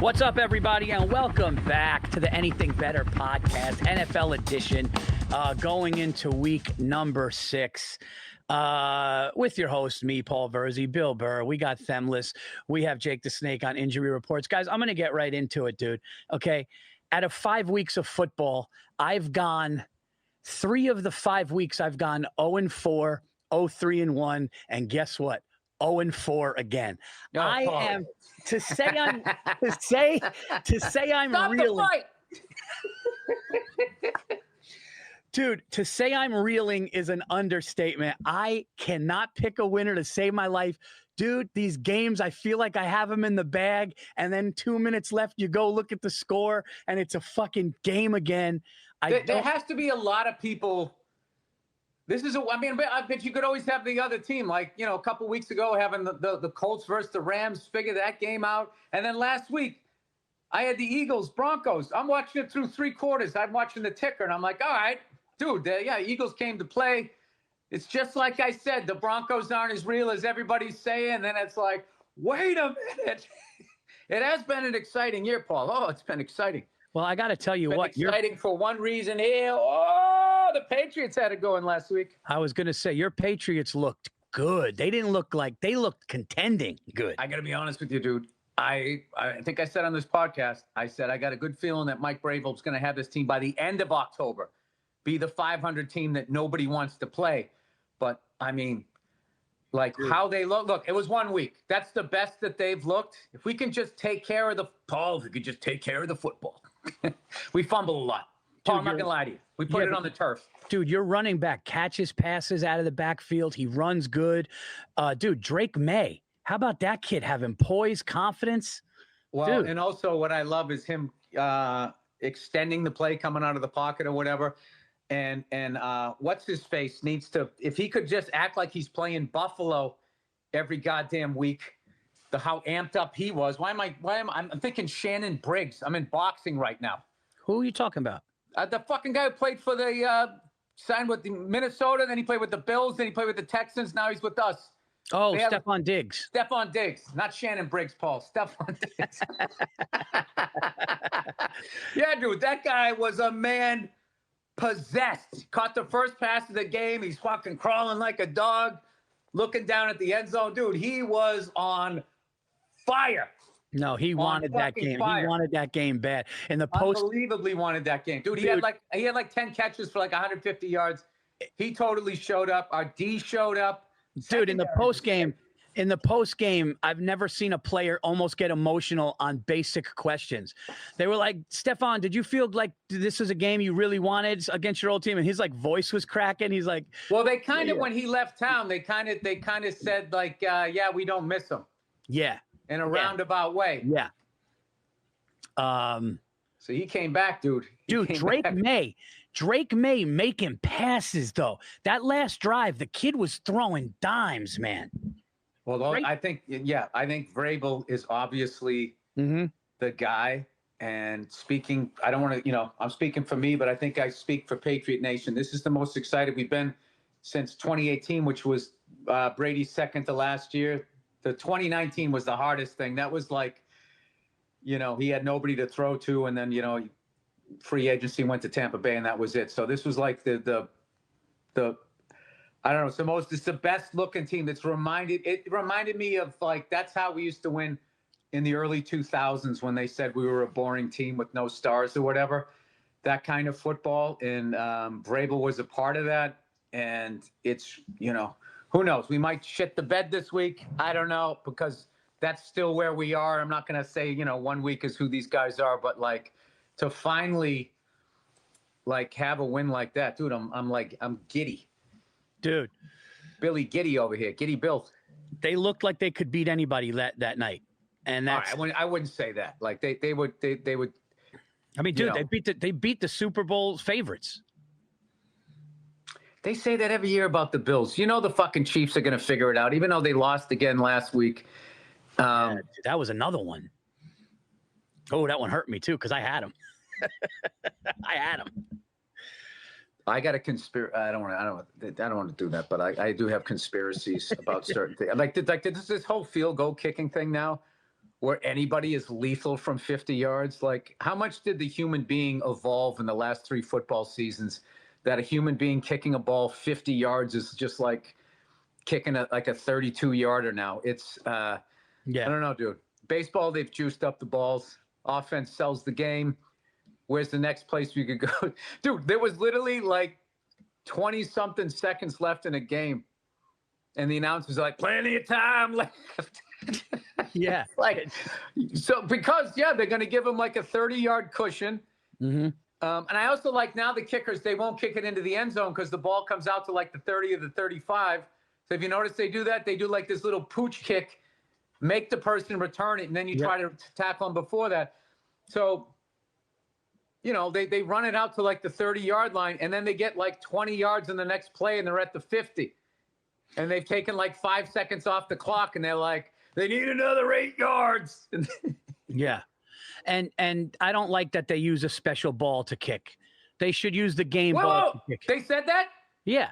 What's up, everybody, and welcome back to the Anything Better podcast, NFL edition, going into week number 6 with your host, me, Paul Virzi, Bill Burr. We got Themless. We have Jake the Snake on injury reports. Guys, I'm going to get right into it, dude. Okay, out of 5 weeks of football, I've gone 3 of the 5 weeks. I've gone 0-4, 0-3-1, and guess what? 0-4 again. Oh, I am to say I'm Stop reeling. the fight. Dude, to say I'm reeling is an understatement. I cannot pick a winner to save my life. Dude, these games, I feel like I have them in the bag, and then 2 minutes left, you go look at the score, and it's a fucking game again. There has to be a lot of people. I bet you could always have the other team, like, a couple weeks ago, having the Colts versus the Rams, figure that game out. And then last week, I had the Eagles, Broncos. I'm watching it through 3 quarters. I'm watching the ticker, and I'm like, all right, dude, Eagles came to play. It's just like I said, the Broncos aren't as real as everybody's saying. And then it's like, wait a minute. It has been an exciting year, Paul. Oh, it's been exciting. Well, I got to tell you what. Exciting for one reason here. The Patriots had it going last week. I was going to say, your Patriots looked good. They didn't look like they looked contending good. I got to be honest with you, dude. I think I said on this podcast, I got a good feeling that Mike Vrabel's going to have this team by the end of October be the 500 team that nobody wants to play. But, I mean, how they look, it was 1 week. That's the best that they've looked. If we can just take care of the football. We fumble a lot. Paul, I'm not going to lie to you. We put it on the turf. Dude, your running back catches passes out of the backfield. He runs good. Dude, Drake May. How about that kid having poise, confidence? Well, dude. And also what I love is him extending the play, coming out of the pocket or whatever. And what's his face needs to, if he could just act like he's playing Buffalo every goddamn week, how amped up he was. I'm thinking Shannon Briggs. I'm in boxing right now. Who are you talking about? The fucking guy who played for signed with the Minnesota, then he played with the Bills, then he played with the Texans, now he's with us. Oh, Stephon Diggs. Stephon Diggs, not Shannon Briggs, Paul. Stephon Diggs. Yeah, dude, that guy was a man possessed. Caught the first pass of the game. He's fucking crawling like a dog, looking down at the end zone. Dude, he was on fire. No, he wanted that game. Fire. He wanted that game bad. In the unbelievably wanted that game. Dude, he had like 10 catches for like 150 yards. He totally showed up. Our D showed up. Dude, in the post game, I've never seen a player almost get emotional on basic questions. They were like, Stephon, did you feel like this is a game you really wanted against your old team? And his voice was cracking. He's like, well, they kind of, when he left town, they kind of said like, yeah, we don't miss him. Yeah. In a roundabout way. Yeah. So he came back, dude. Drake May making passes, though. That last drive, the kid was throwing dimes, man. Well, I think Vrabel is obviously the guy. And speaking, I don't want to, I'm speaking for me, but I think I speak for Patriot Nation. This is the most excited we've been since 2018, which was Brady's second to last year. The 2019 was the hardest thing. That was like, he had nobody to throw to, and then, free agency went to Tampa Bay, and that was it. So this was like the I don't know, it's the best looking team. It reminded me of that's how we used to win in the early 2000s when they said we were a boring team with no stars or whatever, that kind of football. And Vrabel was a part of that. And it's, who knows? We might shit the bed this week. I don't know, because that's still where we are. I'm not going to say, 1 week is who these guys are, but to finally have a win like that, dude, I'm giddy. Dude. Billy Giddy over here. Giddy Bill. They looked like they could beat anybody that night. And that's I wouldn't say that. They would. I mean, dude, they beat the Super Bowl favorites. They say that every year about the Bills. The fucking Chiefs are going to figure it out, even though they lost again last week. Yeah, that was another one. Oh, that one hurt me too, because I had him. I had him. I got a conspiracy. I don't want to do that, but I do have conspiracies about certain things. Like this whole field goal kicking thing now, where anybody is lethal from 50 yards. Like, how much did the human being evolve in the last 3 football seasons that a human being kicking a ball 50 yards is just like kicking a 32-yarder now? It's I don't know, dude. Baseball, they've juiced up the balls. Offense sells the game. Where's the next place we could go? Dude, there was literally like 20-something seconds left in a game. And the announcer's like, plenty of time left. Yeah. Like, so because, they're going to give him like a 30-yard cushion. Mm-hmm. And I also like now the kickers, they won't kick it into the end zone because the ball comes out to like the 30 or the 35. So if you notice they do that, they do like this little pooch kick, make the person return it, and then you try to tackle them before that. So, they run it out to like the 30-yard line, and then they get like 20 yards in the next play, and they're at the 50. And they've taken like 5 seconds off the clock, and they're like, they need another 8 yards. Yeah. And I don't like that they use a special ball to kick. They should use the game ball to kick. They said that? Yeah.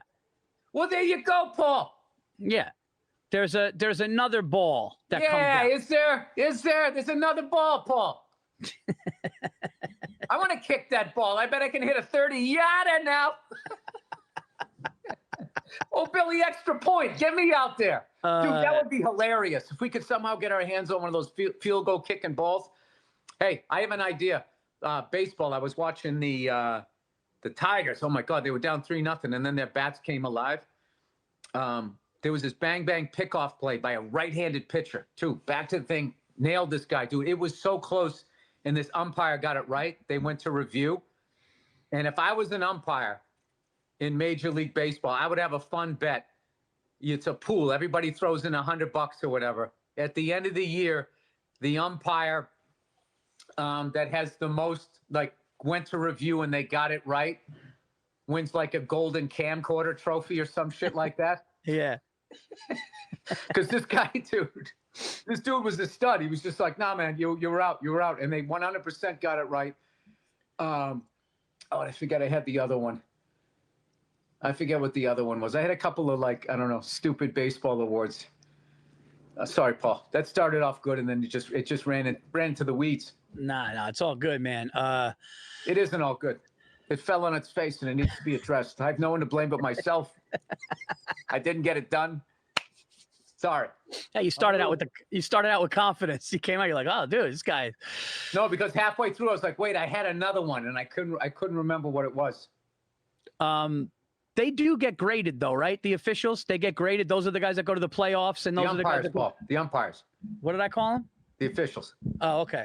Well, there you go, Paul. Yeah. There's another ball that comes out. Is there? There's another ball, Paul. I want to kick that ball. I bet I can hit a 30-yarder now. Oh, Billy, extra point. Get me out there. Dude, that would be hilarious. If we could somehow get our hands on one of those field goal kicking balls. Hey, I have an idea. Baseball, I was watching the Tigers. Oh, my God, they were down 3-0, and then their bats came alive. There was this bang-bang pickoff play by a right-handed pitcher, too. Back to the thing, nailed this guy, dude. It was so close, and this umpire got it right. They went to review. And if I was an umpire in Major League Baseball, I would have a fun bet. It's a pool. Everybody throws in $100 or whatever. At the end of the year, the umpire that has the most, like, went to review and they got it right wins like a golden camcorder trophy or some shit like that. Yeah. Because this dude was a stud. He was just like, nah, man, you were out. And they 100% got it right. I forget I had the other one. I forget what the other one was. I had a couple of, like, I don't know, stupid baseball awards. Sorry, Paul. That started off good, and then it just ran into the weeds. Nah, it's all good, man. It isn't all good. It fell on its face, and it needs to be addressed. I have no one to blame but myself. I didn't get it done. Sorry. Hey, you started out with confidence. You came out, you're like, oh, dude, this guy. No, because halfway through, I was like, wait, I had another one, and I couldn't remember what it was. They do get graded, though, right? The officials, they get graded. Those are the guys that go to the playoffs, and those are the guys that go. The umpires. What did I call them? The officials. Oh, okay.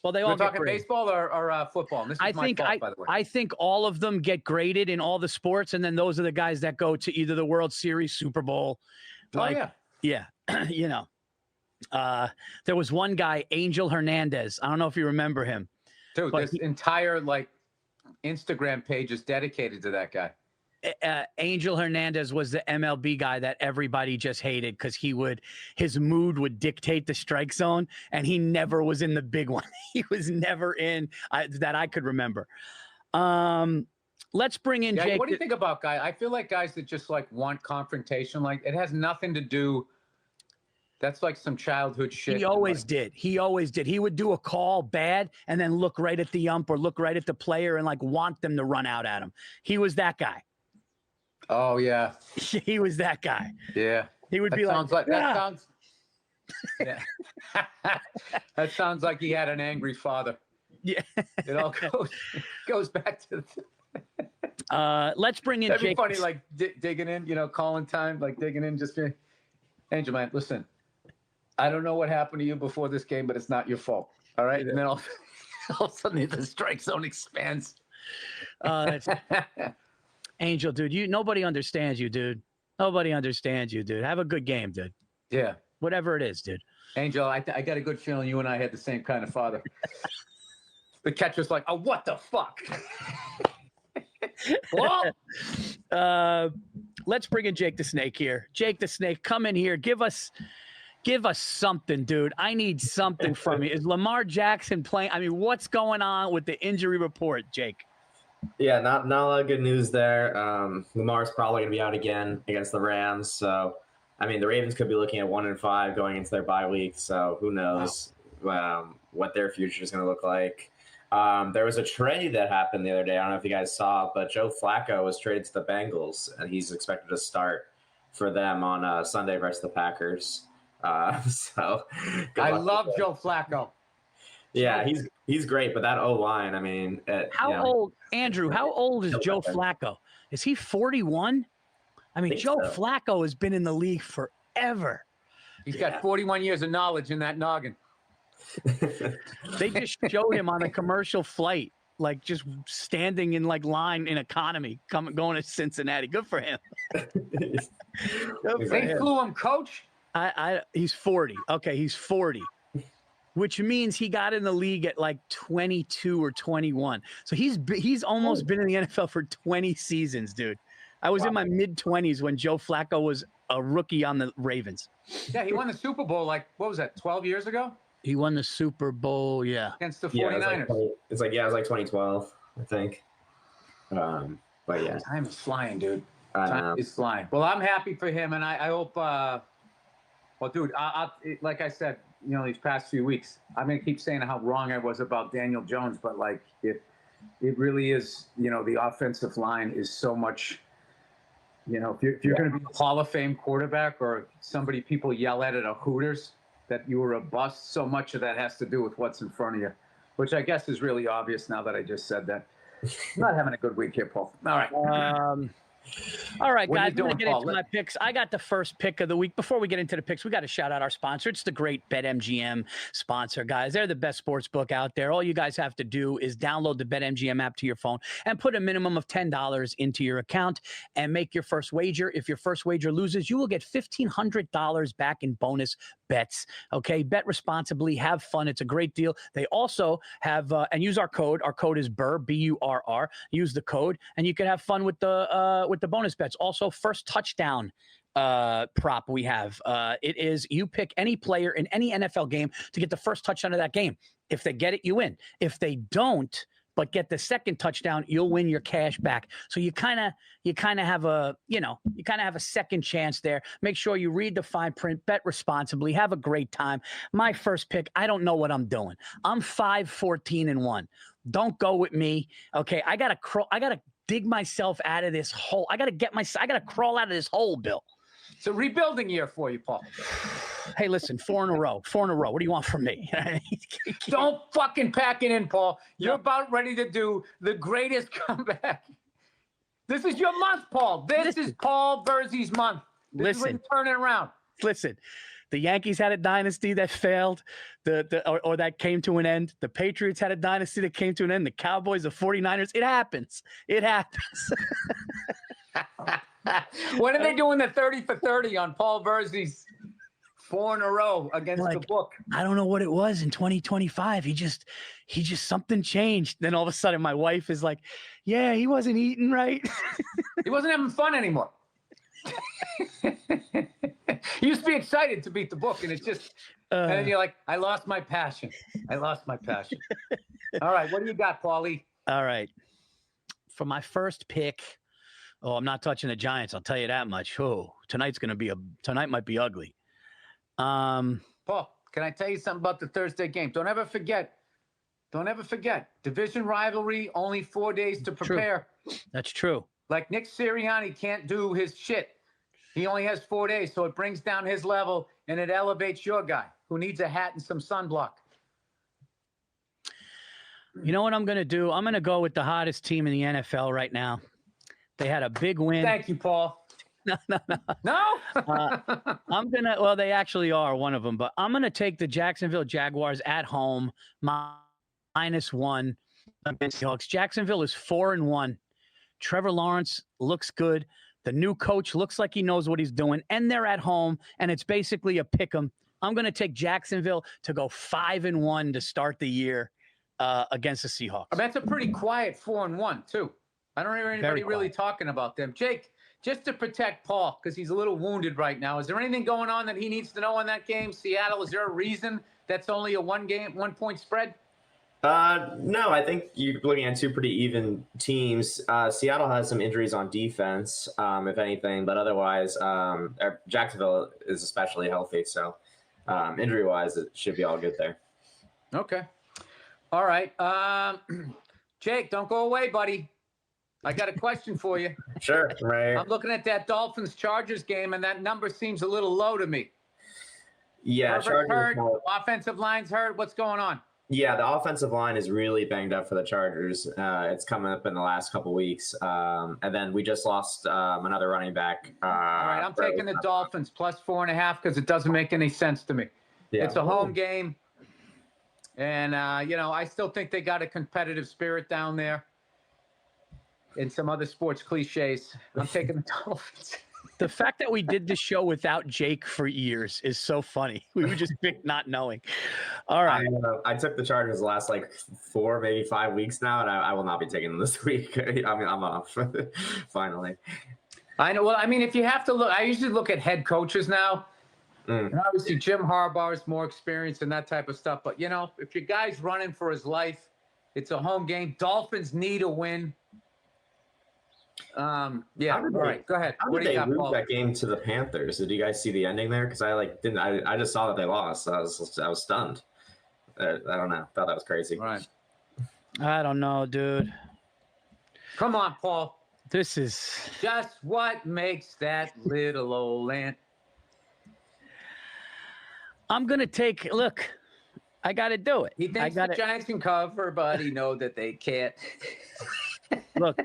Well, they all We're get talking graded. baseball or football. And this is my fault, by the way. I think all of them get graded in all the sports, and then those are the guys that go to either the World Series, Super Bowl. Like, yeah. There was one guy, Angel Hernandez. I don't know if you remember him. Dude, this entire, like, Instagram page is dedicated to that guy. Angel Hernandez was the MLB guy that everybody just hated because his mood would dictate the strike zone, and he never was in the big one. He was never in that I could remember. Let's bring in Jake. What do you think about guys? I feel like guys that just like want confrontation, like it has nothing to do. That's like some childhood shit. He always did. He would do a call bad and then look right at the ump or look right at the player and like want them to run out at him. He was that guy. Oh yeah. He was that guy. Yeah. He would be like that sounds. Yeah. That sounds like he had an angry father. Yeah. It all goes back to. Let's bring in. That'd Jake. be funny, like digging in, calling time, like digging in. Just being, Angel, man, listen. I don't know what happened to you before this game, but it's not your fault. All right, and then all of a sudden the strike zone expands. That's Angel, dude. Nobody understands you, dude. Nobody understands you, dude. Have a good game, dude. Yeah. Whatever it is, dude. Angel, I got a good feeling you and I had the same kind of father. The catcher's like, oh, what the fuck? Well, let's bring in Jake the Snake here. Jake the Snake, come in here. Give us something, dude. I need something from you. Is Lamar Jackson playing? I mean, what's going on with the injury report, Jake? Yeah, not a lot of good news there. Lamar's probably going to be out again against the Rams. So, I mean, the Ravens could be looking at 1-5 going into their bye week. So, who knows? what their future is going to look like. There was a trade that happened the other day. I don't know if you guys saw, but Joe Flacco was traded to the Bengals, and he's expected to start for them on Sunday versus the Packers. So I love Joe Flacco. Yeah, he's great, but that O-line, I mean, old, Andrew? How old is Joe Flacco? Is he 41? I mean, Joe Flacco has been in the league forever. He's got 41 years of knowledge in that noggin. They just showed him on a commercial flight, like just standing in like line in economy, going to Cincinnati. Good for him. They flew him coach. He's 40. Okay, he's 40. Which means he got in the league at like 22 or 21. So he's almost been in the NFL for 20 seasons, dude. I was in my mid-20s when Joe Flacco was a rookie on the Ravens. Yeah, he won the Super Bowl like, what was that, 12 years ago? He won the Super Bowl, yeah. Against the 49ers. It was like 2012, I think. But yeah. Time is flying, dude. Time is flying. Well, I'm happy for him, and I hope well, dude, like I said, these past few weeks, I'm going to keep saying how wrong I was about Daniel Jones, but like it really is, the offensive line is so much, if you're going to be a Hall of Fame quarterback or somebody people yell at a Hooters that you were a bust, so much of that has to do with what's in front of you, which I guess is really obvious now that I just said that. I'm not having a good week here, Paul. All right. All right, guys, I'm going to get into my picks. I got the first pick of the week. Before we get into the picks, we got to shout out our sponsor. It's the great BetMGM sponsor, guys. They're the best sports book out there. All you guys have to do is download the BetMGM app to your phone and put a minimum of $10 into your account and make your first wager. If your first wager loses, you will get $1,500 back in bonus bets. Okay, bet responsibly, have fun. It's a great deal. They also have and use our code. Our code is Burr, BURR. Use the code, and you can have fun with the bonus bets. Also, first touchdown prop we have. It is you pick any player in any NFL game to get the first touchdown of that game. If they get it, you win. If they don't, but get the second touchdown, you'll win your cash back. So you kind of have a second chance there. Make sure you read the fine print, bet responsibly, have a great time. My first pick, I don't know what I'm doing. I'm 5-14-1. Don't go with me. Okay, I gotta dig myself out of this hole. I gotta crawl out of this hole, Bill. It's a rebuilding year for you, Paul. Hey, listen, 4 in a row. What do you want from me? Don't fucking pack it in, Paul. You're about ready to do the greatest comeback. This is your month, Paul. This is Paul Virzi's month. This is when you turn it around. Listen, the Yankees had a dynasty that failed, or that came to an end. The Patriots had a dynasty that came to an end. The Cowboys, the 49ers. It happens. When are they doing the 30 for 30 on Paul Virzi's 4 in a row against the book? I don't know what it was in 2025. He just something changed. Then all of a sudden my wife is like, yeah, he wasn't eating right. He wasn't having fun anymore. He used to be excited to beat the book, and it's just and then you're like, I lost my passion. All right, what do you got, Paulie? All right. For my first pick, I'm not touching the Giants. I'll tell you that much. Tonight might be ugly. Paul, can I tell you something about the Thursday game? Don't ever forget. Division rivalry, only 4 days to prepare. That's true. Like Nick Sirianni can't do his shit. He only has 4 days, so it brings down his level, and it elevates your guy who needs a hat and some sunblock. You know what I'm going to do? I'm going to go with the hottest team in the NFL right now. They had a big win. Thank you, Paul. No. No? They actually are one of them, but I'm going to take the Jacksonville Jaguars at home, -1 against the Hawks. Jacksonville is 4-1. Trevor Lawrence looks good. The new coach looks like he knows what he's doing, and they're at home, and it's basically a pick 'em. I'm going to take Jacksonville to go 5-1 to start the year against the Seahawks. That's a pretty quiet 4-1 too. I don't hear anybody really talking about them. Jake, just to protect Paul, because he's a little wounded right now, is there anything going on that he needs to know in that game? Seattle, is there a reason that's only a 1-point spread? No, I think you're looking at two pretty even teams. Seattle has some injuries on defense, if anything, but otherwise, Jacksonville is especially healthy. So injury-wise, it should be all good there. Okay. All right. Jake, don't go away, buddy. I got a question for you. Sure. Right. I'm looking at that Dolphins-Chargers game, and that number seems a little low to me. Yeah, Chargers hurt. Offensive line's hurt. What's going on? Yeah, the offensive line is really banged up for the Chargers. It's coming up in the last couple weeks. And then we just lost another running back. All right, I'm taking the Dolphins plus 4.5 because it doesn't make any sense to me. Yeah. It's a home game. And, I still think they got a competitive spirit down there. And some other sports cliches. I'm taking the Dolphins. The fact that we did this show without Jake for years is so funny. We would just pick not knowing. All right. I took the Chargers the last 4, maybe 5 weeks now, and I will not be taking them this week. I'm off finally. I know. Well, I mean, if you have to look, I usually look at head coaches now. And obviously, Jim Harbaugh is more experienced and that type of stuff. But, if your guy's running for his life, it's a home game. Dolphins need a win. All right, go ahead. What do you got, Paul? That game to the Panthers. Did you guys see the ending there? Because I just saw that they lost. I was stunned. I don't know. Thought that was crazy. Right. I don't know, dude. Come on, Paul. This is just what makes that little old land. I'm gonna take. Look, I got to do it. He thinks the Giants can cover, but he knows that they can't. Look.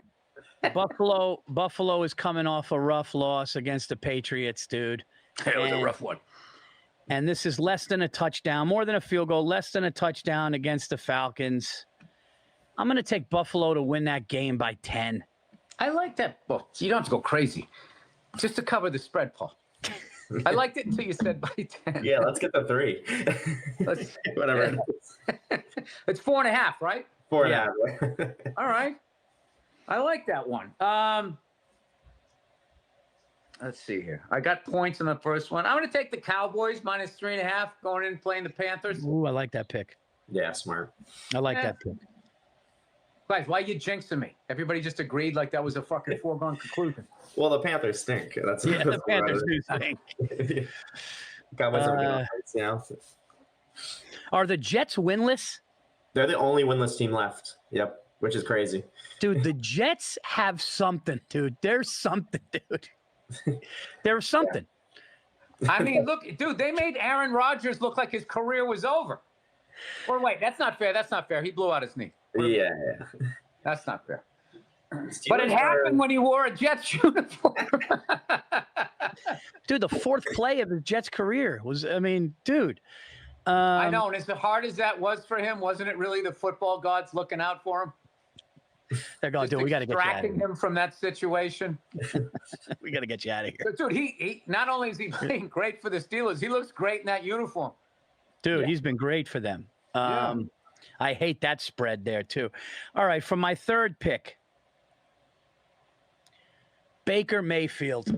Buffalo is coming off a rough loss against the Patriots, dude. It was a rough one. And this is less than a touchdown, more than a field goal, less than a touchdown against the Falcons. I'm going to take Buffalo to win that game by 10. I like that. Well, you don't have to go crazy. Just to cover the spread, Paul. I liked it until you said by 10. Yeah, let's get the 3. Whatever it is. It's 4.5, right? 4.5. All right. I like that one. Let's see here. I got points in the first one. I'm going to take the Cowboys minus 3.5 going in and playing the Panthers. Ooh, I like that pick. Yeah, smart. I like that pick. Guys, why are you jinxing me? Everybody just agreed like that was a fucking foregone conclusion. Well, the Panthers stink. The Panthers do stink. Cowboys are Are the Jets winless? They're the only winless team left. Yep. Which is crazy. Dude, the Jets have something, dude. There's something, dude. There's something. I mean, look, dude, they made Aaron Rodgers look like his career was over. Or wait, that's not fair. That's not fair. He blew out his knee. Yeah. That's not fair. But it happened when he wore a Jets uniform. Dude, the fourth play of his Jets career was, dude. I know, and as hard as that was for him, wasn't it really the football gods looking out for him? They're going, dude, we got to get you out of here. Extracting him from that situation. We got to get you out of here. But dude, he not only is he playing great for the Steelers, he looks great in that uniform. Dude, he's been great for them. I hate that spread there, too. All right, for my third pick, Baker Mayfield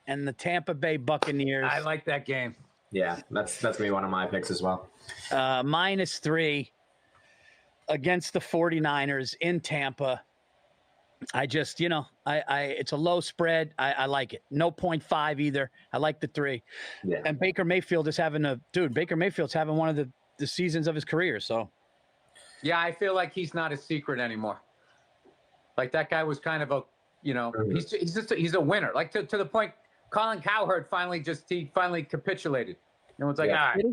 and the Tampa Bay Buccaneers. I like that game. Yeah, that's going to be one of my picks as well. Minus 3 against the 49ers in Tampa. I just, it's a low spread. I like it. No 0.5 either. I like the 3. Yeah. And Baker Mayfield is Baker Mayfield's having one of the seasons of his career. So, yeah, I feel like he's not a secret anymore. Like that guy was kind of a, he's a winner. Like to the point, Colin Cowherd finally capitulated. No one's like, all right.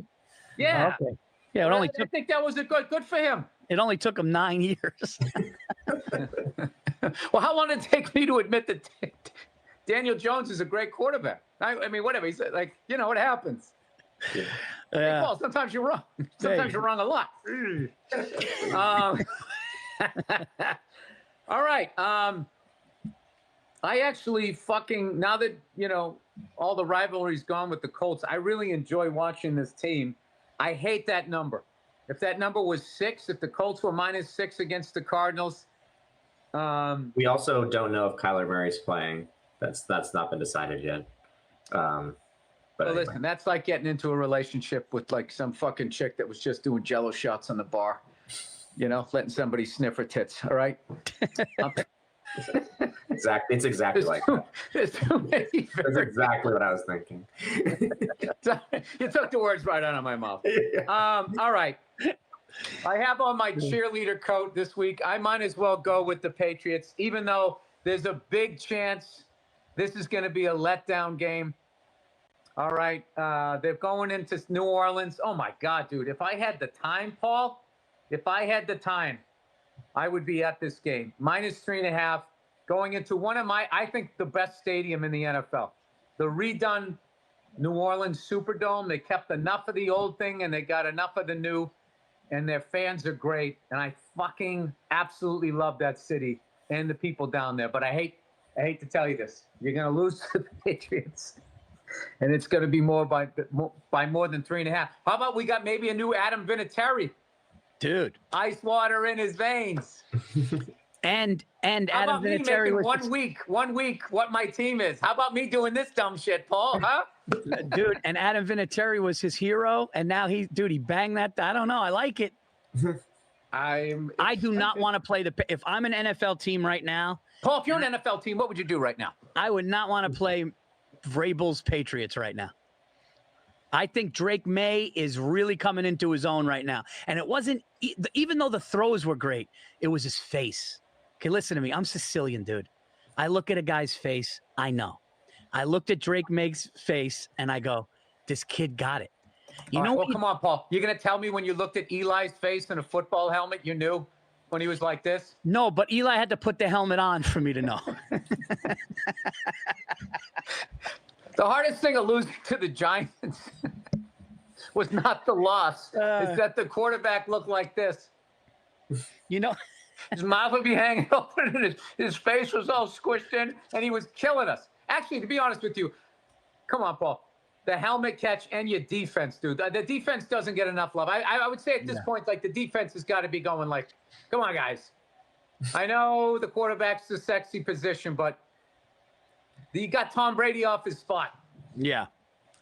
Yeah. Oh, okay. Yeah, I think that was good for him. It only took him 9 years. Well, how long did it take me to admit that Daniel Jones is a great quarterback? I mean, whatever. He's like, what happens? Yeah. Hey, Paul, sometimes you're wrong. Sometimes you're wrong a lot. All right. I actually now that, all the rivalry's gone with the Colts, I really enjoy watching this team. I hate that number. If that number was 6, if the Colts were minus 6 against the Cardinals. We also don't know if Kyler Murray's playing. That's not been decided yet. But anyway. Listen, that's like getting into a relationship with like some fucking chick that was just doing Jello shots on the bar. Letting somebody sniff her tits. All right. Exactly. It's exactly that. There's too many That's exactly what I was thinking. You took the words right out of my mouth. All right. I have on my cheerleader coat this week. I might as well go with the Patriots, even though there's a big chance this is going to be a letdown game. All right. They're going into New Orleans. Oh, my God, dude. If I had the time, Paul, I would be at this game. -3.5, going into I think, the best stadium in the NFL. The redone New Orleans Superdome. They kept enough of the old thing, and they got enough of the new, and their fans are great. And I fucking absolutely love that city and the people down there. But I hate to tell you this. You're going to lose to the Patriots. And it's going to be more by more than 3.5. How about we got maybe a new Adam Vinatieri? Dude. Ice water in his veins. And How Adam about me Vinatieri making was one week what my team is? How about me doing this dumb shit, Paul? Huh? Dude, and Adam Vinatieri was his hero, and now he banged that. I don't know. I like it. I do not want to play if I'm an NFL team right now. Paul, if you're an NFL team, what would you do right now? I would not want to play Vrabel's Patriots right now. I think Drake May is really coming into his own right now. And it wasn't, even though the throws were great, it was his face. Okay, listen to me. I'm Sicilian, dude. I look at a guy's face. I know. I looked at Drake May's face, and I go, this kid got it. Well, come on, Paul. You're going to tell me when you looked at Eli's face in a football helmet, you knew when he was like this? No, but Eli had to put the helmet on for me to know. The hardest thing of losing to the Giants was not the loss. It's that the quarterback looked like this. His mouth would be hanging open and his face was all squished in, and he was killing us. Actually, to be honest with you, come on, Paul. The helmet catch and your defense, dude. The defense doesn't get enough love. I would say at this point, like, the defense has got to be going like, come on, guys. I know the quarterback's the sexy position, but you got Tom Brady off his spot. Yeah.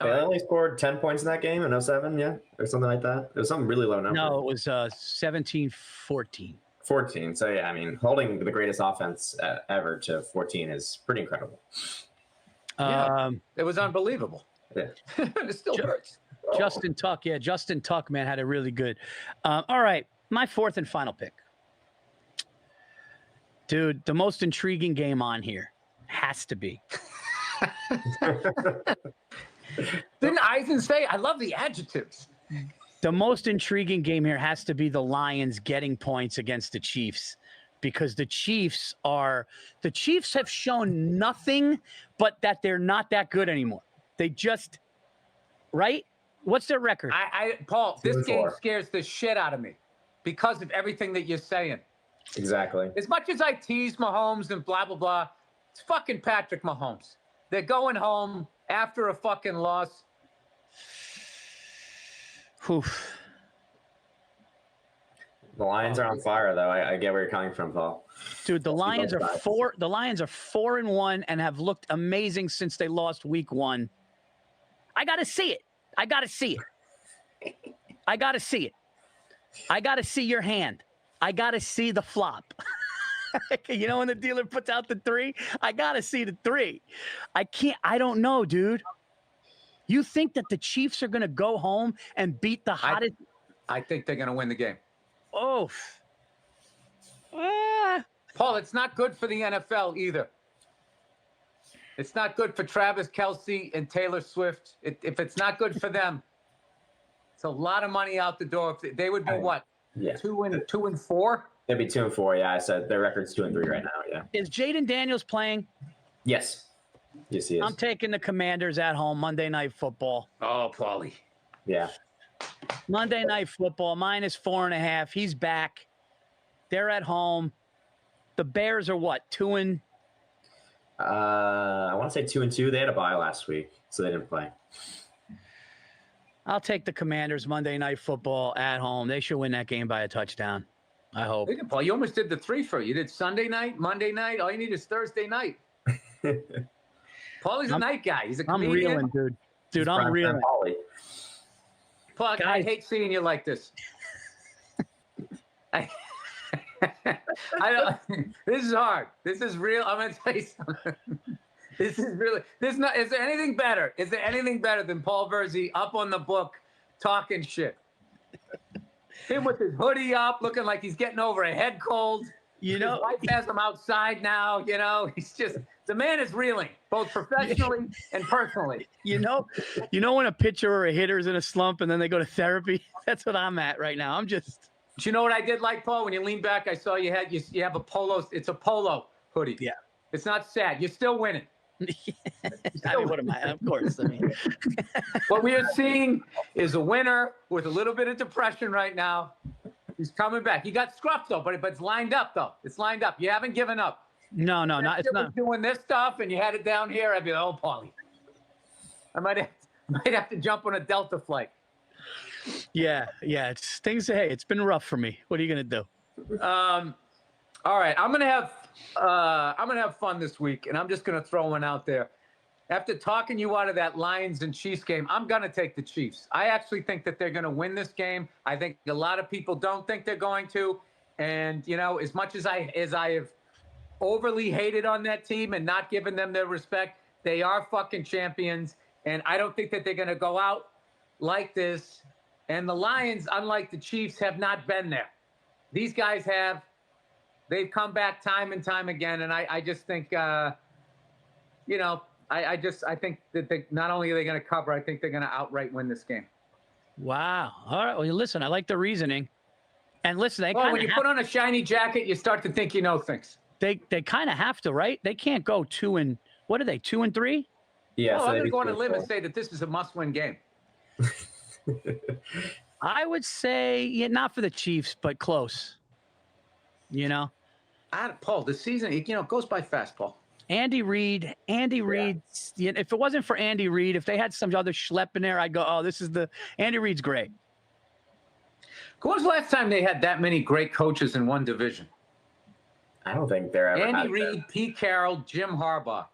They only scored 10 points in that game in 2007, yeah? Or something like that? It was some really low number. No, it was 17-14. 14. So, yeah, I mean, holding the greatest offense ever to 14 is pretty incredible. It was unbelievable. Yeah. It still hurts. Justin Tuck. Yeah, Justin Tuck, man, had a really good. All right, my fourth and final pick. Dude, the most intriguing game on here has to be. Didn't Eisen say, I love the adjectives? The most intriguing game here has to be the Lions getting points against the Chiefs, because the Chiefs have shown nothing but that they're not that good anymore. They just, right? What's their record? Paul, this game scares the shit out of me because of everything that you're saying. Exactly. As much as I tease Mahomes and blah, blah, blah, it's fucking Patrick Mahomes. They're going home after a fucking loss. Oof. The Lions are on fire, though. I get where you're coming from, Paul. Dude, the Lions are 4-1 and have looked amazing since they lost week 1. I got to see it. I got to see your hand. I got to see the flop. You know when the dealer puts out the 3? I got to see the 3. I don't know, dude. You think that the Chiefs are going to go home and beat the hottest? I think they're going to win the game. Oh. Paul, it's not good for the NFL either. It's not good for Travis Kelce and Taylor Swift. If it's not good for them, it's a lot of money out the door. They would be what? Yeah. 2-4? They'd be 2-4. Yeah, I said their record's 2-3 right now. Yeah. Is Jaden Daniels playing? Yes. Yes, he is. I'm taking the Commanders at home, Monday Night Football. Oh, Paulie. Yeah. Monday Night Football, -4.5. He's back. They're at home. The Bears are what? 2 I want to say 2-2. They had a bye last week, so they didn't play. I'll take the Commanders Monday Night Football at home. They should win that game by a touchdown. I hope. Paul, you almost did the 3 for you. You did Sunday night, Monday night. All you need is Thursday night. Paulie's a night guy. He's a comedian. I'm reeling, dude. Dude, I'm reeling. Paul, I hate seeing you like this. This is hard. This is real. I'm gonna tell you something. This is really. Is there anything better? Is there anything better than Paul Virzi up on the book talking shit? Him with his hoodie up, looking like he's getting over a head cold. His wife has him outside now. He's just, the man is reeling, both professionally and personally. You know when a pitcher or a hitter is in a slump and then they go to therapy? That's what I'm at right now. Do you know what I did like, Paul? When you lean back, I saw you have a polo. It's a polo hoodie. Yeah. It's not sad. You're still winning. What am I? Of course. What we are seeing is a winner with a little bit of depression right now. He's coming back. He got scruffed though, but it's lined up though. It's lined up. You haven't given up. No, not. It's not doing this stuff, and you had it down here. I'd be like, oh, Paulie, I might have to jump on a Delta flight. Yeah. It's been rough for me. What are you gonna do? All right, I'm gonna have fun this week, and I'm just gonna throw one out there. After talking you out of that Lions and Chiefs game, I'm going to take the Chiefs. I actually think that they're going to win this game. I think a lot of people don't think they're going to. And, as much as I have overly hated on that team and not given them their respect, they are fucking champions. And I don't think that they're going to go out like this. And the Lions, unlike the Chiefs, have not been there. These guys have. They've come back time and time again. And I just think, I think that not only are they going to cover, I think they're going to outright win this game. Wow. All right. Well, listen, I like the reasoning. And listen, when you put on a shiny jacket, you start to think you know things. They kind of have to, right? They can't go 2-3? Yeah. I'm going to go on a limb and say that this is a must-win game. I would say, not for the Chiefs, but close. Paul, the season, it goes by fast, Paul. Andy Reid. If it wasn't for Andy Reid, if they had some other schlep in there, I'd go, oh, Andy Reid's great. When was the last time they had that many great coaches in one division? I don't think there ever Andy Reid, Pete Carroll, Jim Harbaugh.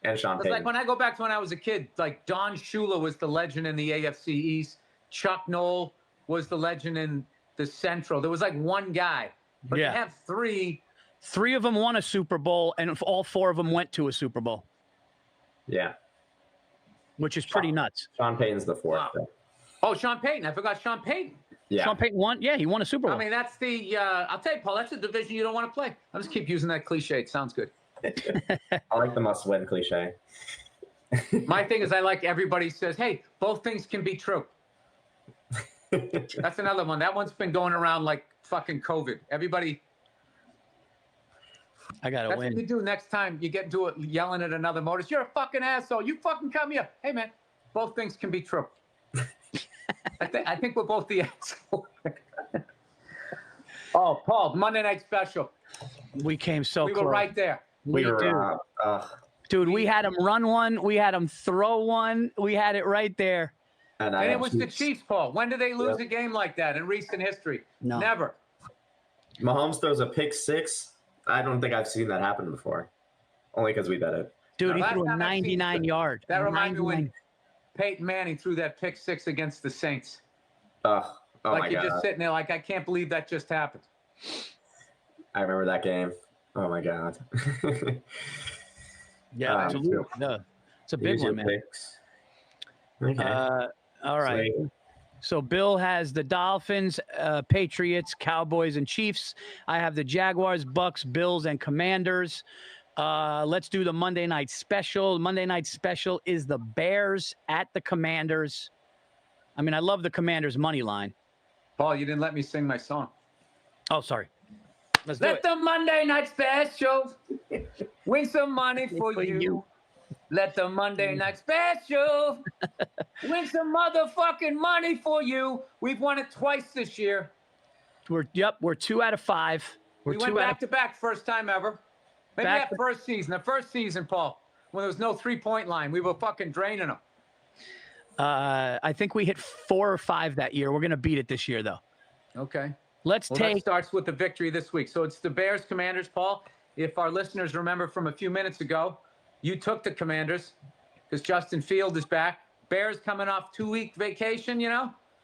And Sean Payton. It's like when I go back to when I was a kid, like Don Shula was the legend in the AFC East. Chuck Noll was the legend in the Central. There was like one guy. But you have three. 3 of them won a Super Bowl, and all 4 of them went to a Super Bowl. Yeah. Which is pretty nuts. Sean Payton's the 4th. Wow. Oh, Sean Payton. I forgot Sean Payton. Yeah. Sean Payton won. Yeah, he won a Super Bowl. I mean, that's I'll tell you, Paul, that's a division you don't want to play. I'll just keep using that cliche. It sounds good. I like the must-win cliche. My thing is I like everybody says, hey, both things can be true. That's another one. That one's been going around like fucking COVID. Everybody... I got to win. That's what you do next time you get into it yelling at another motorist. You're a fucking asshole. You fucking cut me up. Hey, man, both things can be true. I think we're both the assholes. Oh, Paul, Monday Night Special. We came so close. We were right there. We were. Dude, we had him run one. We had him throw one. We had it right there. And it was the Chiefs, Paul. When did they lose a game like that in recent history? No. Never. Mahomes throws a pick 6. I don't think I've seen that happen before. Only because we bet it. Dude, he threw a 99-yard. That reminds me when Peyton Manning threw that pick 6 against the Saints. Oh like my you're God. just sitting there like, I can't believe that just happened. I remember that game. Oh, my God. Yeah, absolutely. It's a big one, man. Okay. All right. So Bill has the Dolphins, Patriots, Cowboys, and Chiefs. I have the Jaguars, Bucks, Bills, and Commanders. Let's do the Monday night special. Monday night special is the Bears at the Commanders. I mean, I love the Commanders' money line. Paul, you didn't let me sing my song. Oh, sorry. Let's do it. Let the Monday night special win some money for you. Let the Monday night special win some motherfucking money for you. We've won it twice this year. We're 2 out of 5. We went back to back, first time ever. Maybe that first season. The first season, Paul, when there was no 3-point line, we were fucking draining them. I think we hit 4 or 5 that year. We're going to beat it this year, though. Okay. That starts with the victory this week. So it's the Bears, Commanders, Paul. If our listeners remember from a few minutes ago, you took the Commanders because Justin Fields is back. Bears coming off 2-week vacation,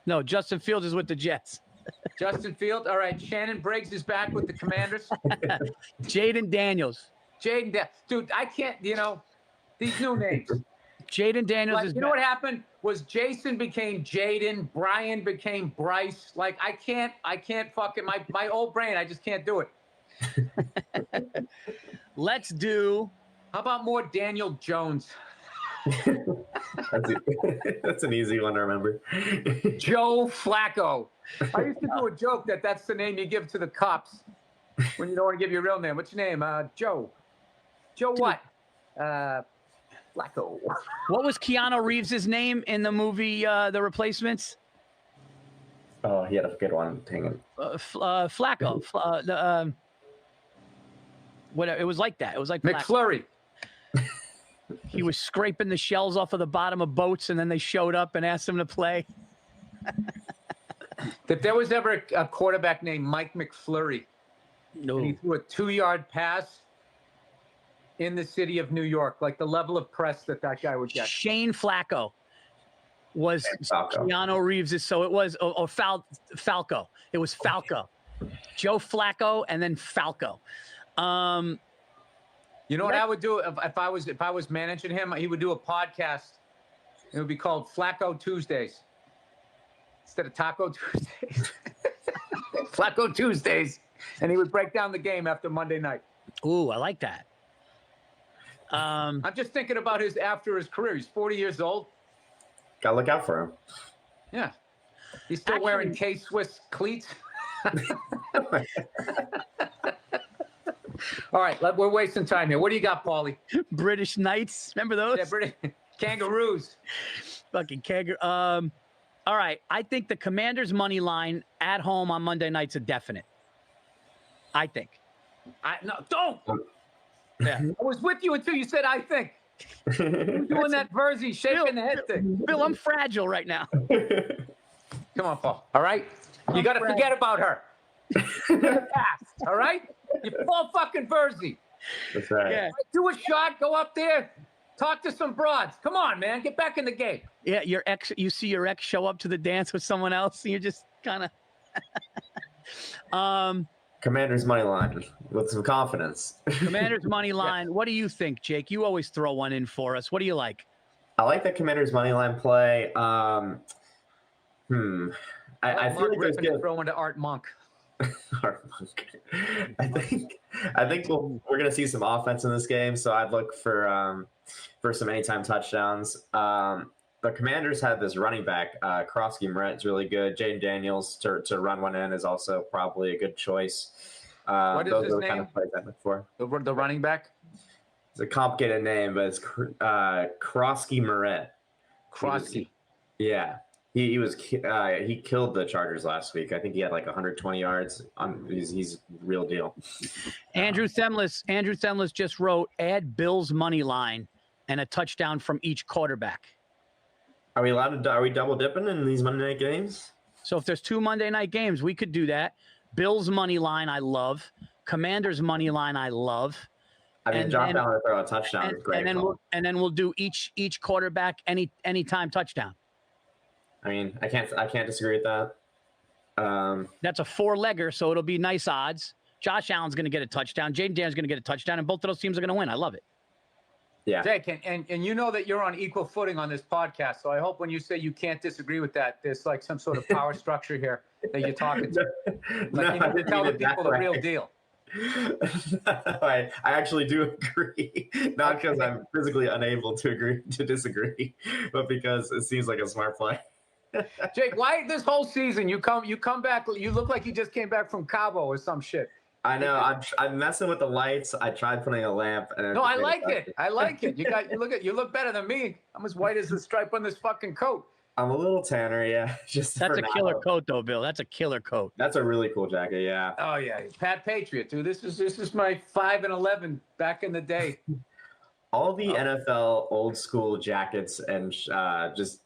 No, Justin Fields is with the Jets. Justin Field. All right. Shannon Briggs is back with the Commanders. Jaden Daniels. Dude, I can't, these new names. Jaden Daniels is You know what happened was Jason became Jaden, Brian became Bryce. Like I can't fucking my old brain, I just can't do it. Let's do. How about more Daniel Jones? That's an easy one to remember. Joe Flacco. I used to do a joke that's the name you give to the cops when you don't want to give your real name. What's your name? Joe. Joe what? Flacco. What was Keanu Reeves' name in the movie The Replacements? Oh, he had a good one. Hang on. Flacco. Whatever. It was like that. It was like McFlurry. He was scraping the shells off of the bottom of boats, and then they showed up and asked him to play. If there was ever a quarterback named Mike McFlurry, and he threw a 2-yard pass in the city of New York, like the level of press that guy would get. Shane Flacco was Keanu Reeves', so it was Falco. It was Falco. Joe Flacco and then Falco. You know what I would do if I was managing him? He would do a podcast. It would be called Flacco Tuesdays instead of Taco Tuesdays. Flacco Tuesdays, and he would break down the game after Monday night. Ooh, I like that. I'm just thinking about after his career. He's 40 years old. Gotta look out for him. Yeah, he's still wearing K-Swiss cleats. All right, we're wasting time here. What do you got, Paulie? British Knights, remember those? Yeah, British Kangaroos. Fucking kangaroo. All right, I think the Commanders' money line at home on Monday night's a definite. I think. No, don't. Yeah. I was with you until you said I think. You're doing that Virzi shaking the head thing. Bill, I'm fragile right now. Come on, Paul. All right? You got to forget about her. Past, all right? You full fucking Virzi. That's right. Yeah. Do a shot, go up there, talk to some broads. Come on, man. Get back in the game. Yeah, you see your ex show up to the dance with someone else, and you're just kind of Commanders money line with some confidence. Commanders money line. Yeah. What do you think, Jake? You always throw one in for us. What do you like? I like the Commanders money line play. I feel like there's good. Throw into Art Monk. I think we're gonna see some offense in this game, so I'd look for some anytime touchdowns. The Commanders had this running back, Krosky Moret's really good. Jaden Daniels to run one in is also probably a good choice. What is his name? Kind of plays I look for. The running back. It's a complicated name, but it's Krosky Moret. Krosky. Yeah. He killed the Chargers last week. I think he had like 120 yards. He's real deal. Andrew Themlis just wrote, add Bills money line and a touchdown from each quarterback. Are we double dipping in these Monday night games? So if there's 2 Monday night games, we could do that. Bills money line, I love. Commanders money line, I love. I mean, Josh Allen to throw a touchdown is great. And then we'll do each quarterback anytime touchdown. I mean, I can't disagree with that. That's a 4-legger, so it'll be nice odds. Josh Allen's going to get a touchdown. Jaden Daniels going to get a touchdown, and both of those teams are going to win. I love it. Yeah. Jake, and you know that you're on equal footing on this podcast, so I hope when you say you can't disagree with that, there's like some sort of power structure here that you're talking to. Like you need to tell the people the real deal. I actually do agree, not because I'm physically unable to disagree, but because it seems like a smart play. Jake, why this whole season you come back? You look like you just came back from Cabo or some shit. I know. I'm messing with the lights. I tried putting a lamp. And no, I like it. I like it. You look better than me. I'm as white as the stripe on this fucking coat. I'm a little tanner, yeah. Just that's a killer coat, though, Bill. That's a killer coat. That's a really cool jacket, yeah. Oh yeah, Pat Patriot, dude. This is my 5 and 11 back in the day. All the NFL old school jackets and just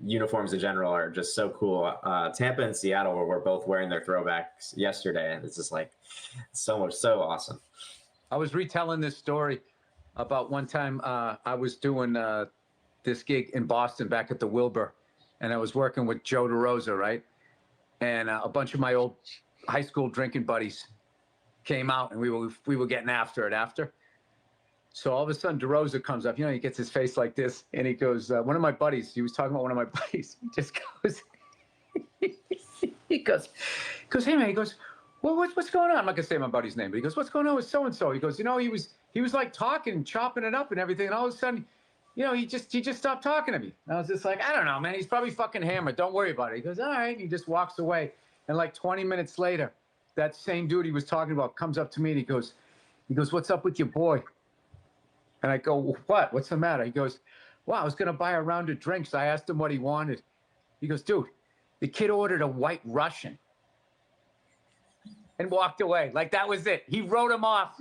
uniforms in general are just so cool. Tampa and Seattle were both wearing their throwbacks yesterday, and it's just like so awesome. I was retelling this story about one time I was doing this gig in Boston back at the Wilbur, and I was working with Joe DeRosa, right? and a bunch of my old high school drinking buddies came out, and we were getting after it after. So all of a sudden, DeRosa comes up. He gets his face like this, and he goes, one of my buddies, he was talking about one of my buddies. He just goes, he goes, hey, man, he goes, well, what's going on? I'm not going to say my buddy's name, but he goes, what's going on with so-and-so? He goes, he was like talking, chopping it up and everything, and all of a sudden, he just stopped talking to me. And I was just like, I don't know, man. He's probably fucking hammered. Don't worry about it. He goes, all right. And he just walks away. And like 20 minutes later, that same dude he was talking about comes up to me and he goes, what's up with your boy? And I go, what? What's the matter? He goes, well, I was going to buy a round of drinks. I asked him what he wanted. He goes, dude, the kid ordered a White Russian and walked away. Like that was it. He wrote him off.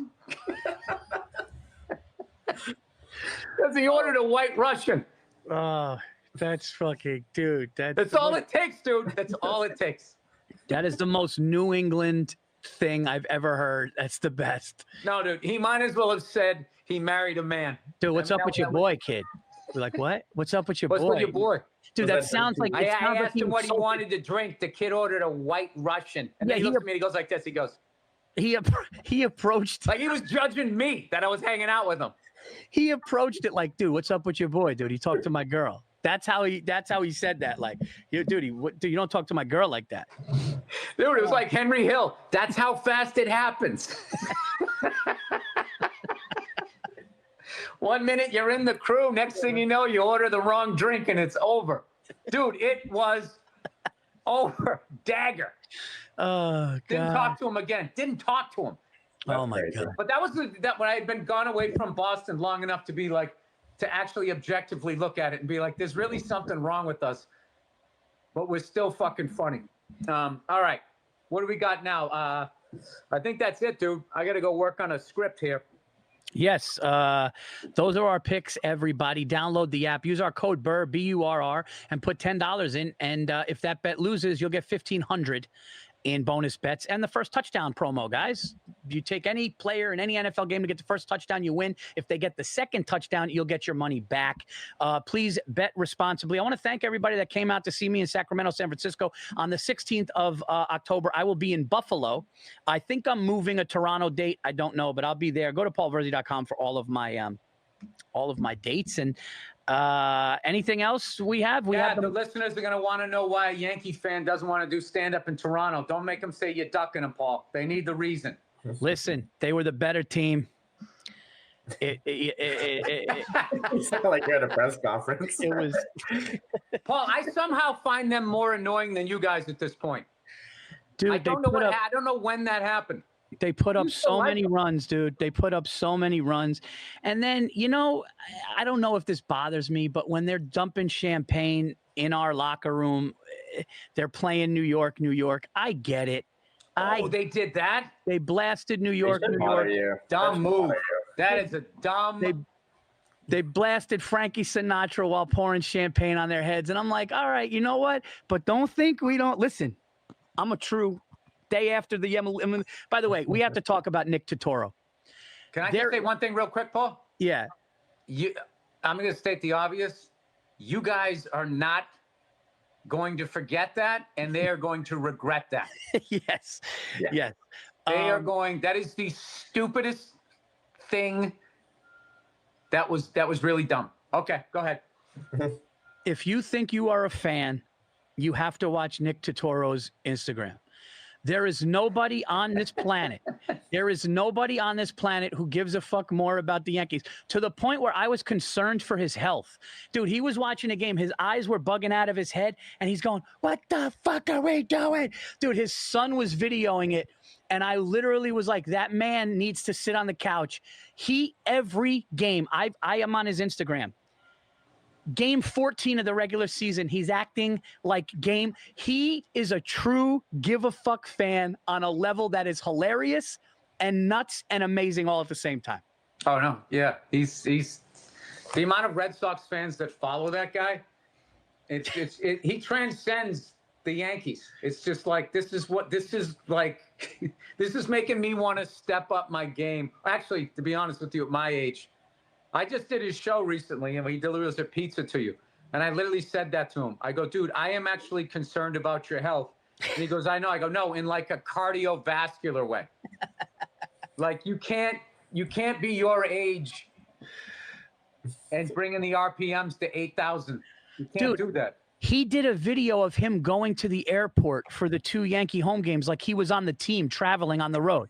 Because he ordered a White Russian. Oh, that's fucking, dude. That's all it takes, dude. That's all it takes. That is the most New England thing I've ever heard. That's the best. No, dude. He might as well have said he married a man. Dude, what's up with your boy, kid? We're like, what? What's up with your boy? What's with your boy? Dude, that sounds like... I asked him what he wanted to drink. The kid ordered a White Russian. And then he looks at me and he goes like this. He goes... He approached... Like he was judging me that I was hanging out with him. He approached it like, dude, what's up with your boy, dude? He talked to my girl. That's how he said that. Like, dude, you don't talk to my girl like that. Dude, it was like Henry Hill. That's how fast it happens. 1 minute you're in the crew. Next thing you know, you order the wrong drink and it's over. Dude, it was over. Dagger. Oh, God. Didn't talk to him again. Didn't talk to him. Oh, my God. But that was that when I had been gone away from Boston long enough to be like, to actually objectively look at it and be like, there's really something wrong with us, but we're still fucking funny. All right. What do we got now? I think that's it, dude. I got to go work on a script here. Yes, those are our picks, everybody. Download the app. Use our code BURR, B-U-R-R, and put $10 in. And if that bet loses, you'll get $1,500 in bonus bets and the first touchdown promo, guys. You take any player in any NFL game to get the first touchdown, you win. If they get the second touchdown, you'll get your money back. Please bet responsibly. I want to thank everybody that came out to see me in Sacramento, San Francisco on the 16th of October. I will be in Buffalo. I think I'm moving a Toronto date. I don't know, but I'll be there. Go to paulvirzi.com for all of my dates. And anything else we have? The listeners are going to want to know why a Yankee fan doesn't want to do stand-up in Toronto. Don't make them say you're ducking them, Paul. They need the reason. Listen, they were the better team. It sounded like you're at a press conference. It was Paul, I somehow find them more annoying than you guys at this point. Dude, I don't know when that happened. They put up so many runs, dude. They put up so many runs. And then, I don't know if this bothers me, but when they're dumping champagne in our locker room, they're playing New York. I get it. They did that? They blasted New York. Dumb move. That is a dumb... They blasted Frankie Sinatra while pouring champagne on their heads. And I'm like, all right, you know what? But don't think we don't... Listen, I'm a true... Day after the... By the way, we have to talk about Nick Totoro. Can I just say one thing real quick, Paul? Yeah. I'm going to state the obvious. You guys are not going to forget that, and they are going to regret that. Yes. Yeah. Yes. They are going... That is the stupidest thing. That was really dumb. Okay, go ahead. If you think you are a fan, you have to watch Nick Totoro's Instagram. There is nobody on this planet. There is nobody on this planet who gives a fuck more about the Yankees, to the point where I was concerned for his health. Dude, he was watching a game. His eyes were bugging out of his head, and he's going, what the fuck are we doing? Dude, his son was videoing it, and I literally was like, that man needs to sit on the couch. Every game, I am on his Instagram. Game 14 of the regular season, he's acting like game. He is a true give a fuck fan on a level that is hilarious and nuts and amazing all at the same time. Oh no, yeah, he's the amount of Red Sox fans that follow that guy. He transcends the Yankees. It's just like this is making me want to step up my game. Actually, to be honest with you, at my age. I just did his show recently, and he delivers a pizza to you. And I literally said that to him. I go, dude, I am actually concerned about your health. And he goes, I know. I go, no, in like a cardiovascular way. Like you can't be your age and bringing the RPMs to 8,000. You can't do that. He did a video of him going to the airport for the 2 Yankee home games like he was on the team traveling on the road.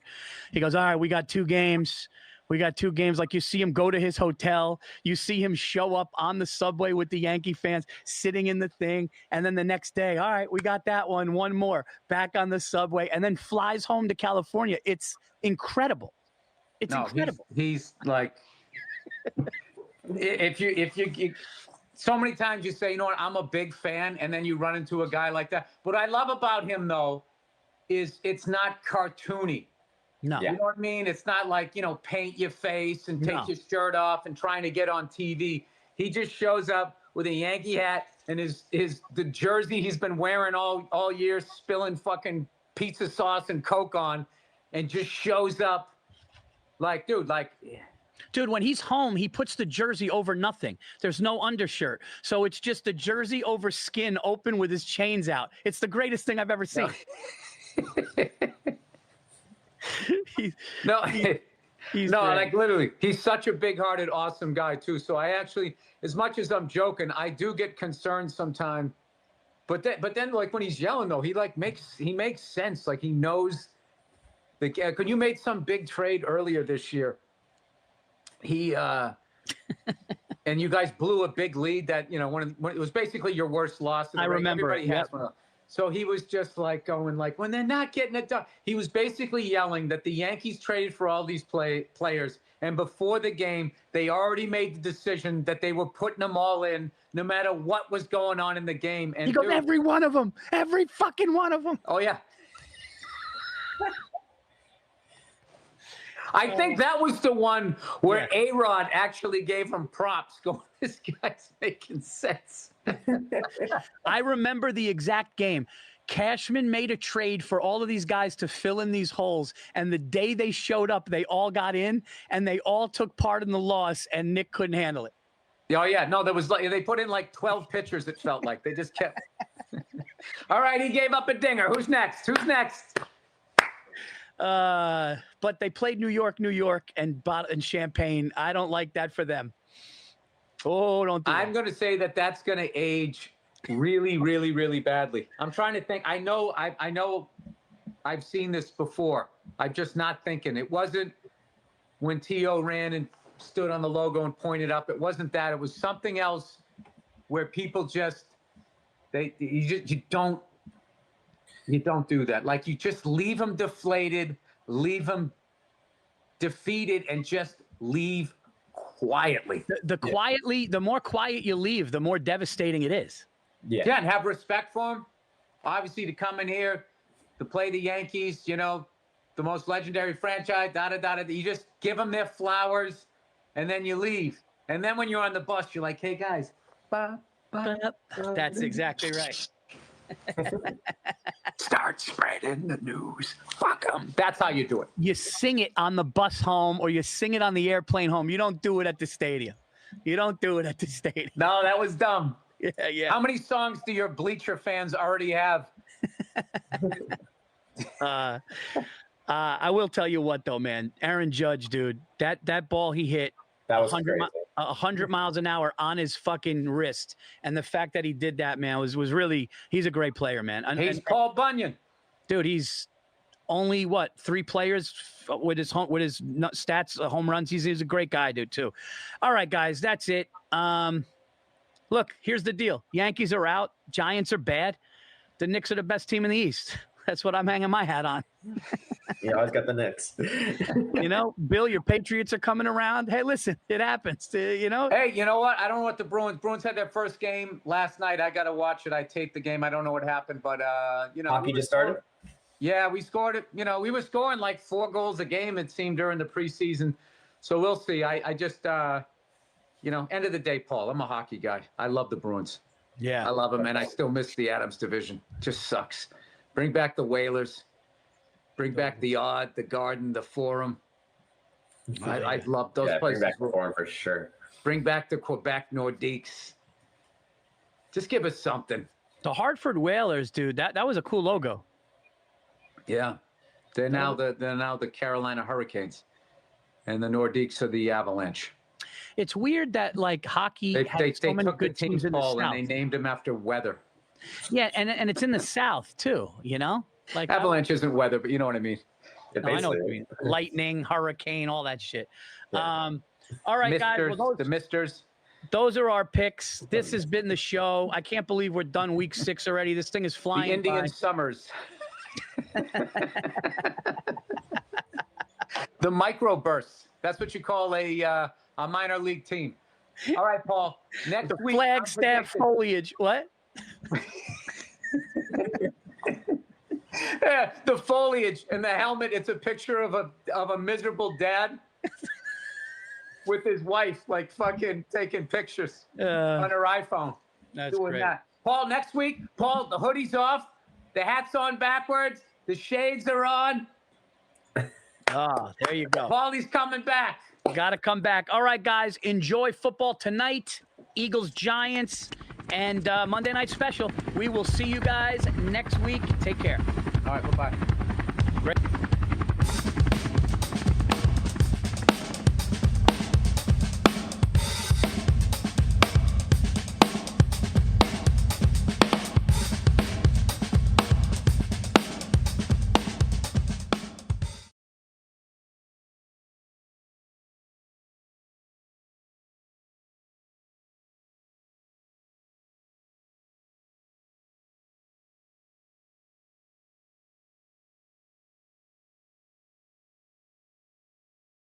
He goes, all right, we got 2 games. Like you see him go to his hotel. You see him show up on the subway with the Yankee fans sitting in the thing. And then the next day, all right, we got that one more, back on the subway, and then flies home to California. It's incredible. It's incredible. He's like, if you so many times you say, you know what, I'm a big fan, and then you run into a guy like that. What I love about him, though, is it's not cartoony. No. You know what I mean? It's not like, paint your face and take your shirt off and trying to get on TV. He just shows up with a Yankee hat and the jersey he's been wearing all year, spilling fucking pizza sauce and Coke on, and just shows up like, dude, when he's home, he puts the jersey over nothing. There's no undershirt. So it's just the jersey over skin open with his chains out. It's the greatest thing I've ever seen. Like literally, he's such a big-hearted, awesome guy too. So I actually, as much as I'm joking, I do get concerned sometimes. But then, like when he's yelling though, he makes sense. Like he knows when you made some big trade earlier this year, he and you guys blew a big lead that when it was basically your worst loss. I remember. Everybody has one. So he was just like going like, when they're not getting it done. He was basically yelling that the Yankees traded for all these players. And before the game, they already made the decision that they were putting them all in no matter what was going on in the game. And he goes, every one of them, every fucking one of them. Oh, yeah. I think that was the one where A-Rod actually gave him props going, this guy's making sense. I remember the exact game. Cashman made a trade for all of these guys to fill in these holes. And the day they showed up, they all got in and they all took part in the loss, and Nick couldn't handle it. Oh, yeah. No, there was like, they put in like 12 pitchers, it felt like. They just kept. All right, he gave up a dinger. Who's next? But they played New York, and Champaign. I don't like that for them. Oh, don't do I'm going to say that's going to age really, really, really badly. I'm trying to think. I know I've seen this before. I'm just not thinking. It wasn't when T.O. ran and stood on the logo and pointed up. It wasn't that. It was something else where people just you don't do that. Like you just leave them deflated, leave them defeated, and just leave quietly. The more quiet you leave, the more devastating it is. Yeah, and have respect for them. Obviously, to come in here to play the Yankees, the most legendary franchise, you just give them their flowers, and then you leave. And then when you're on the bus, you're like, hey, guys. That's exactly right. Start spreading the news. Fuck them. That's how you do it. You sing it on the bus home, or you sing it on the airplane home. You don't do it at the stadium. No, that was dumb. Yeah. How many songs do your Bleacher fans already have? I will tell you what, though, man. Aaron Judge, dude, that ball he hit, that was 100 miles an hour on his fucking wrist, and the fact that he did that, man, was really. He's a great player, man. He's Paul Bunyan, dude. He's only 3 players with his stats, home runs. He's a great guy, dude, too. All right, guys, that's it. Look, here's the deal. Yankees are out. Giants are bad. The Knicks are the best team in the East. That's what I'm hanging my hat on. You always got the Knicks. Bill, your Patriots are coming around. Hey, listen, it happens. Hey, you know what? I don't know what the Bruins had their first game last night. I got to watch it. I taped the game. I don't know what happened, but hockey just started. Yeah, we scored it. We were scoring like 4 goals a game, it seemed, during the preseason. So we'll see. I just, end of the day, Paul, I'm a hockey guy. I love the Bruins. Yeah. I love them, and I still miss the Adams division. Just sucks. Bring back the Whalers. Bring back the Odd, the Garden, the Forum. I love those places. Bring back the Forum for sure. Bring back the Quebec Nordiques. Just give us something. The Hartford Whalers, dude, that was a cool logo. Yeah. They're now the Carolina Hurricanes, and the Nordiques are the Avalanche. It's weird that like hockey has so many good teams in the South. And they named them after weather. Yeah, and it's in the South too, you know? Like Avalanche isn't weather, but you know what I mean. Yeah, no, I know what you mean. Lightning, hurricane, all that shit. Yeah. All right, guys. Well, the Misters. Those are our picks. This has been the show. I can't believe we're done week 6 already. This thing is flying. The Indian Summers. The microbursts. That's what you call a minor league team. All right, Paul. Next week. Flagstaff foliage. What? Yeah, the foliage and the helmet. It's a picture of a miserable dad with his wife, like fucking taking pictures on her iPhone. That's doing great. That. Paul, next week, Paul, the hoodie's off, the hat's on backwards, the shades are on. Oh, there you go. Paulie's coming back. Got to come back. All right, guys, enjoy football tonight. Eagles, Giants, and Monday Night Special. We will see you guys next week. Take care. All right, bye-bye. Great.